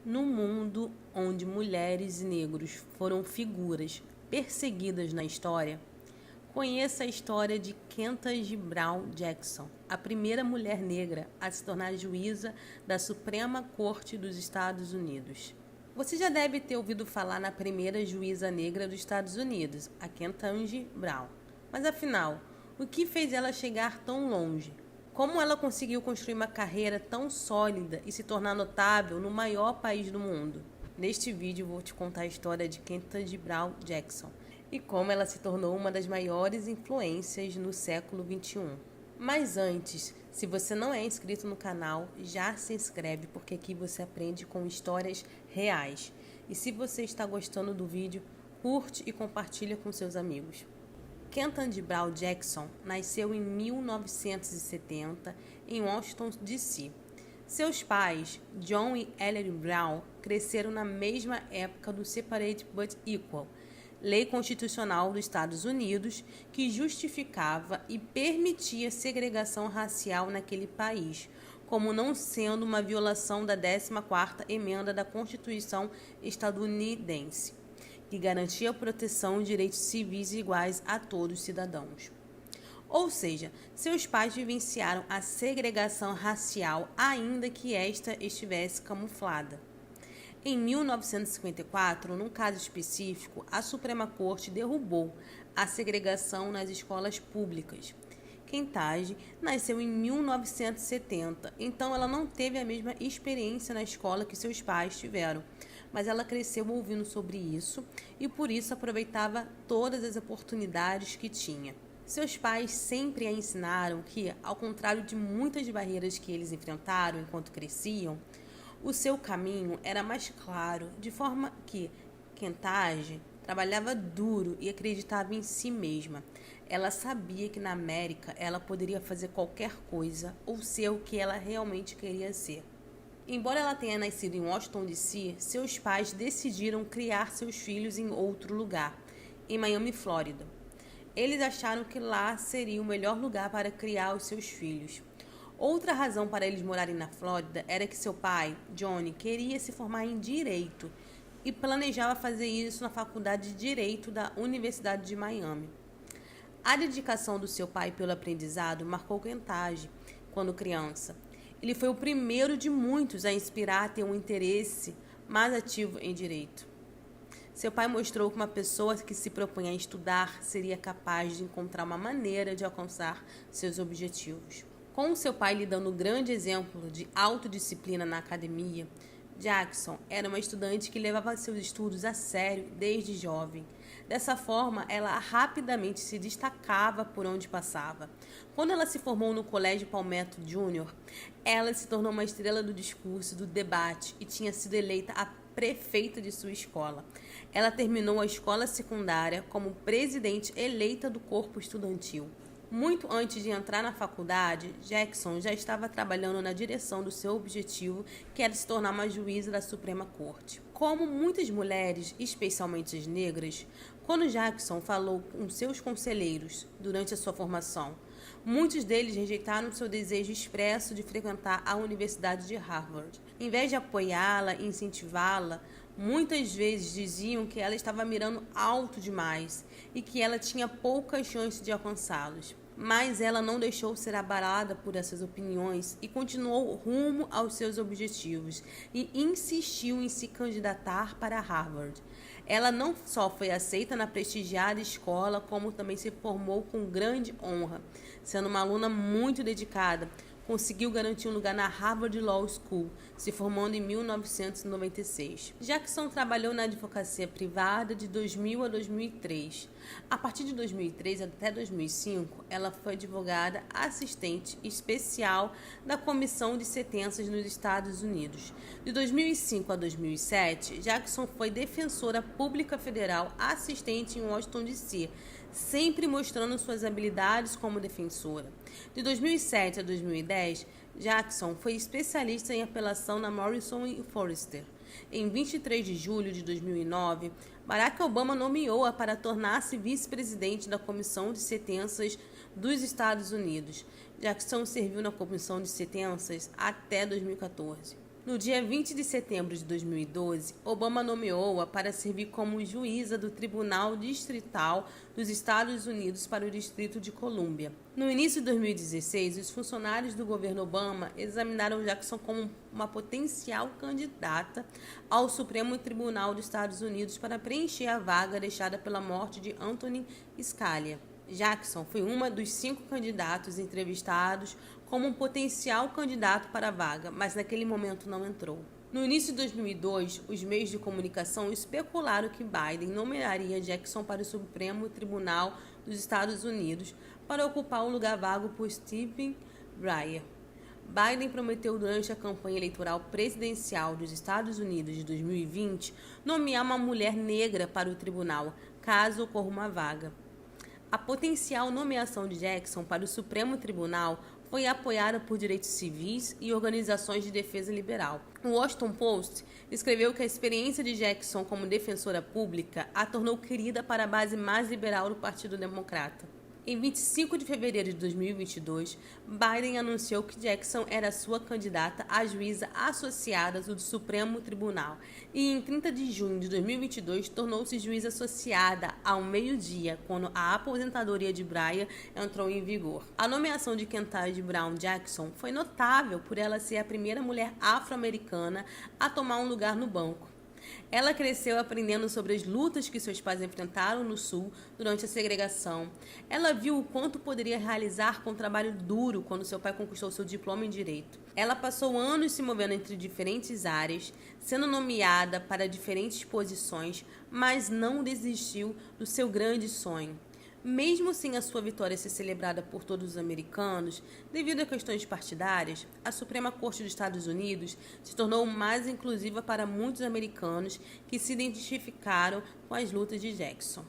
No mundo onde mulheres e negros foram figuras perseguidas na história, conheça a história de Ketanji Brown Jackson, a primeira mulher negra a se tornar juíza da Suprema Corte dos Estados Unidos. Você já deve ter ouvido falar na primeira juíza negra dos Estados Unidos, a Ketanji Brown. Mas afinal, o que fez ela chegar tão longe? Como ela conseguiu construir uma carreira tão sólida e se tornar notável no maior país do mundo? Neste vídeo vou te contar a história de Ketanji Brown Jackson e como ela se tornou uma das maiores influências no século XXI. Mas antes, se você não é inscrito no canal, já se inscreve porque aqui você aprende com histórias reais. E se você está gostando do vídeo, curte e compartilha com seus amigos. Ketanji Brown Jackson nasceu em 1970 em Washington, D.C. Seus pais, John e Ellery Brown, cresceram na mesma época do Separate but Equal, lei constitucional dos Estados Unidos que justificava e permitia segregação racial naquele país, como não sendo uma violação da 14ª emenda da Constituição estadunidense, que garantia a proteção e direitos civis iguais a todos os cidadãos. Ou seja, seus pais vivenciaram a segregação racial, ainda que esta estivesse camuflada. Em 1954, num caso específico, a Suprema Corte derrubou a segregação nas escolas públicas. Ketanji nasceu em 1970, então ela não teve a mesma experiência na escola que seus pais tiveram, mas ela cresceu ouvindo sobre isso e por isso aproveitava todas as oportunidades que tinha. Seus pais sempre a ensinaram que, ao contrário de muitas barreiras que eles enfrentaram enquanto cresciam, o seu caminho era mais claro, de forma que Ketanji trabalhava duro e acreditava em si mesma. Ela sabia que na América ela poderia fazer qualquer coisa ou ser o que ela realmente queria ser. Embora ela tenha nascido em Washington, D.C., seus pais decidiram criar seus filhos em outro lugar, em Miami, Flórida. Eles acharam que lá seria o melhor lugar para criar os seus filhos. Outra razão para eles morarem na Flórida era que seu pai, Johnny, queria se formar em Direito e planejava fazer isso na Faculdade de Direito da Universidade de Miami. A dedicação do seu pai pelo aprendizado marcou Ketanji quando criança. Ele foi o primeiro de muitos a inspirar a ter um interesse mais ativo em direito. Seu pai mostrou que uma pessoa que se propunha a estudar seria capaz de encontrar uma maneira de alcançar seus objetivos. Com seu pai lhe dando um grande exemplo de autodisciplina na academia, Jackson era uma estudante que levava seus estudos a sério desde jovem. Dessa forma, ela rapidamente se destacava por onde passava. Quando ela se formou no Colégio Palmetto Júnior, ela se tornou uma estrela do discurso, do debate e tinha sido eleita a prefeita de sua escola. Ela terminou a escola secundária como presidente eleita do corpo estudantil. Muito antes de entrar na faculdade, Jackson já estava trabalhando na direção do seu objetivo, que era se tornar uma juíza da Suprema Corte. Como muitas mulheres, especialmente as negras, quando Jackson falou com seus conselheiros durante a sua formação, muitos deles rejeitaram seu desejo expresso de frequentar a Universidade de Harvard. Em vez de apoiá-la e incentivá-la, muitas vezes diziam que ela estava mirando alto demais e que ela tinha poucas chances de alcançá-los. Mas ela não deixou ser abalada por essas opiniões e continuou rumo aos seus objetivos e insistiu em se candidatar para Harvard. Ela não só foi aceita na prestigiada escola, como também se formou com grande honra. Sendo uma aluna muito dedicada, conseguiu garantir um lugar na Harvard Law School, se formando em 1996. Jackson trabalhou na advocacia privada de 2000 a 2003. A partir de 2003 até 2005, ela foi advogada assistente especial da Comissão de Sentenças nos Estados Unidos. De 2005 a 2007, Jackson foi defensora pública federal assistente em Washington, D.C., sempre mostrando suas habilidades como defensora. De 2007 a 2010, Jackson foi especialista em apelação na Morrison & Foerster. Em 23 de julho de 2009, Barack Obama nomeou-a para tornar-se vice-presidente da Comissão de Sentenças dos Estados Unidos. Jackson serviu na Comissão de Sentenças até 2014. No dia 20 de setembro de 2012, Obama nomeou-a para servir como juíza do Tribunal Distrital dos Estados Unidos para o Distrito de Colômbia. No início de 2016, os funcionários do governo Obama examinaram Jackson como uma potencial candidata ao Supremo Tribunal dos Estados Unidos para preencher a vaga deixada pela morte de Antonin Scalia. Jackson foi uma dos 5 candidatos entrevistados como um potencial candidato para a vaga, mas naquele momento não entrou. No início de 2002, os meios de comunicação especularam que Biden nomearia Jackson para o Supremo Tribunal dos Estados Unidos para ocupar o lugar vago por Stephen Breyer. Biden prometeu durante a campanha eleitoral presidencial dos Estados Unidos de 2020 nomear uma mulher negra para o tribunal, caso ocorra uma vaga. A potencial nomeação de Jackson para o Supremo Tribunal foi apoiada por direitos civis e organizações de defesa liberal. O Washington Post escreveu que a experiência de Jackson como defensora pública a tornou querida para a base mais liberal do Partido Democrata. Em 25 de fevereiro de 2022, Biden anunciou que Jackson era sua candidata a juíza associada do Supremo Tribunal e em 30 de junho de 2022 tornou-se juíza associada ao meio-dia, quando a aposentadoria de Breyer entrou em vigor. A nomeação de Ketanji Brown Jackson foi notável por ela ser a primeira mulher afro-americana a tomar um lugar no banco. Ela cresceu aprendendo sobre as lutas que seus pais enfrentaram no Sul durante a segregação. Ela viu o quanto poderia realizar com trabalho duro quando seu pai conquistou seu diploma em Direito. Ela passou anos se movendo entre diferentes áreas, sendo nomeada para diferentes posições, mas não desistiu do seu grande sonho. Mesmo sem a sua vitória ser celebrada por todos os americanos, devido a questões partidárias, a Suprema Corte dos Estados Unidos se tornou mais inclusiva para muitos americanos que se identificaram com as lutas de Jackson.